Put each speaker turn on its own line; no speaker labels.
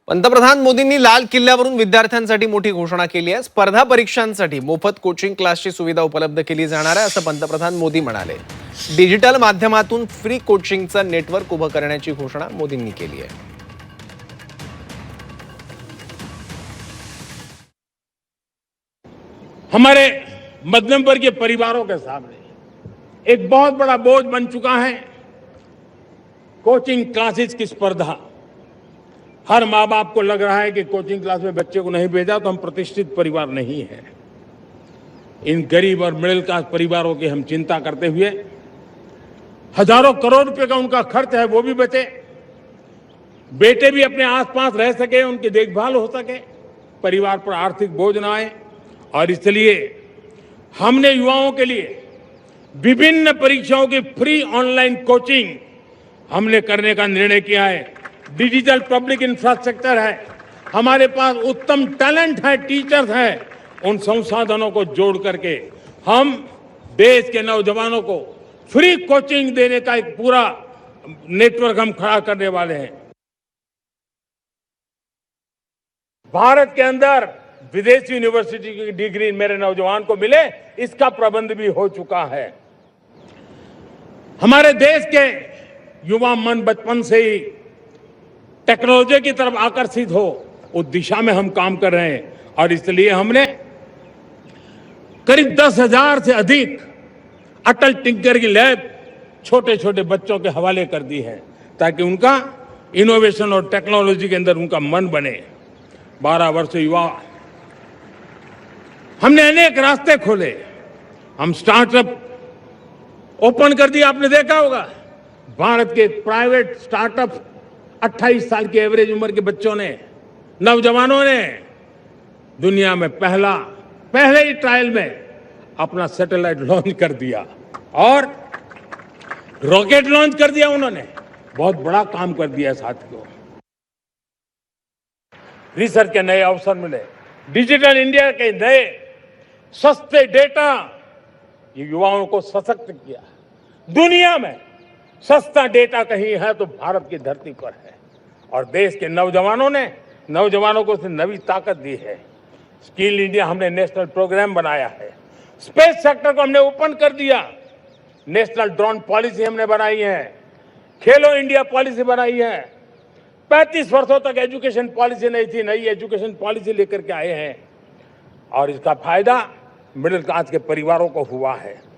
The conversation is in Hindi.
पंतप्रधान मोदींनी लाल किल्ल्यावरून विद्यार्थ्यांसाठी मोठी घोषणा केली आहे। स्पर्धा परीक्षांसाठी मोफत कोचिंग क्लासची सुविधा उपलब्ध केली जाणार आहे असं पंतप्रधान मोदी म्हणाले। डिजिटल माध्यमातून फ्री कोचिंगचं नेटवर्क उभं करण्याची घोषणा मोदींनी केली आहे।
हमारे मध्यम वर्गीय परिवारों के सामने एक बहुत बड़ा बोझ बन चुका है कोचिंग क्लासेस की स्पर्धा। हर माँ बाप को लग रहा है कि कोचिंग क्लास में बच्चे को नहीं भेजा तो हम प्रतिष्ठित परिवार नहीं है। इन गरीब और मिडिल क्लास परिवारों की हम चिंता करते हुए हजारों करोड़ रुपए का उनका खर्च है वो भी बचे, बेटे भी अपने आसपास रह सके, उनकी देखभाल हो सके, परिवार पर आर्थिक बोझ न आए। और इसलिए हमने युवाओं के लिए विभिन्न परीक्षाओं की फ्री ऑनलाइन कोचिंग हमने करने का निर्णय किया है। डिजिटल पब्लिक इंफ्रास्ट्रक्चर है, हमारे पास उत्तम टैलेंट है, टीचर्स हैं, उन संसाधनों को जोड़ करके हम देश के नौजवानों को फ्री कोचिंग देने का एक पूरा नेटवर्क हम खड़ा करने वाले हैं। भारत के अंदर विदेशी यूनिवर्सिटी की डिग्री मेरे नौजवान को मिले, इसका प्रबंध भी हो चुका है। हमारे देश के युवा मन बचपन से ही टेक्नोलॉजी की तरफ आकर्षित हो, उस दिशा में हम काम कर रहे हैं। और इसलिए हमने करीब 10,000 से अधिक अटल टिंकरिंग लैब छोटे छोटे बच्चों के हवाले कर दी है, ताकि उनका इनोवेशन और टेक्नोलॉजी के अंदर उनका मन बने। 12 वर्ष युवा हमने अनेक रास्ते खोले, हम स्टार्टअप ओपन कर दिया। आपने देखा होगा भारत के प्राइवेट स्टार्टअप 28 साल की एवरेज उम्र के बच्चों ने, नौजवानों ने दुनिया में पहले ही ट्रायल में अपना सैटेलाइट लॉन्च कर दिया और रॉकेट लॉन्च कर दिया। उन्होंने बहुत बड़ा काम कर दिया साथियों। रिसर्च के नए अवसर मिले, डिजिटल इंडिया के नए सस्ते डेटा, ये युवाओं को सशक्त किया। दुनिया में सस्ता डेटा कहीं है तो भारत की धरती पर है। और देश के नौजवानों को नई ताकत दी है। स्किल इंडिया हमने नेशनल प्रोग्राम बनाया है, स्पेस सेक्टर को हमने ओपन कर दिया, नेशनल ड्रोन पॉलिसी हमने बनाई है, खेलो इंडिया पॉलिसी बनाई है। 35 वर्षों तक एजुकेशन पॉलिसी नहीं थी, नई एजुकेशन पॉलिसी लेकर के आए हैं और इसका फायदा मिडिल क्लास के परिवारों को हुआ है।